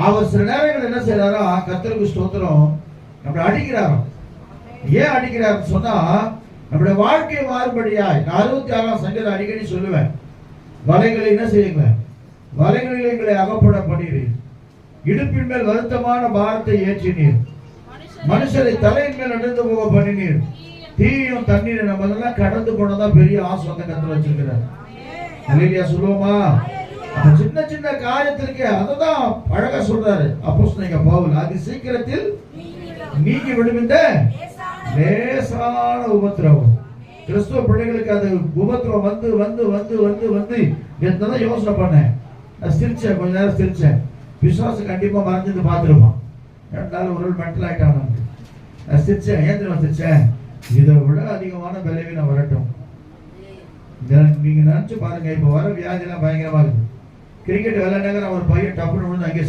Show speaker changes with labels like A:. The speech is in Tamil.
A: அவர் சில நேரங்கள் என்ன செய்யறாரோ, கர்த்தருக்கு ஸ்தோத்திரம், நம்மளை அடிக்கிறாரோ. ஏன் அடிக்கிறார் சொன்னா, நம்முடைய வாழ்க்கை மாறுபடியாய். 66ஆம் சங்கீதம் அடிக்கடி சொல்லுவேன், வலைகளை என்ன செய்யுங்க, வலைகளில் எங்களை அகப்பட பண்ணீர், இடுப்பின் மேல் வருத்தமான பாரத்தை ஏற்றினீர், மனுஷரை தலையின் மேல் நடந்து போக பண்ணினீர், தீயும் தண்ணீரை நம்ம எல்லாம் கடந்து போனதான் பெரிய ஆசீர்வாதம் கர்த்தர் வச்சிருக்கிறார். அல்லேலூயா சொல்லுவோமா? சின்ன சின்ன காரியத்திற்கு அததான் அழகா சொல்றாரு அப்போஸ்தலன் பவுல், அது சீக்கிரத்தில் நீங்கி விடும் இந்த லேசான உபத்திரவம். கிறிஸ்துவ பிள்ளைகளுக்கு அது உபத்திரவம் வந்து வந்து வந்து வந்து வந்து என்னதான் யோசனை பண்ணேன். நான் சிரிச்சேன், கொஞ்ச நேரம் சிரிச்சேன். விசுவாசம் கண்டிப்பா மறைஞ்சது பார்த்துருப்பான். 2 நாள் ஒரு மென்டல் ஆயிட்டான். நான் சிரிச்சேன். ஏன் தெரியுமா சிரிச்சேன்? இதை விட அதிகமான பலவீனம் வரட்டும். நீங்க நினைச்சு பாருங்க, இப்ப வர வியாதி எல்லாம் பயங்கரமா இருக்கு. கிரிக்கெட் விளையாடுங்க, ஒரு பையன் டப்புன்னு அங்கே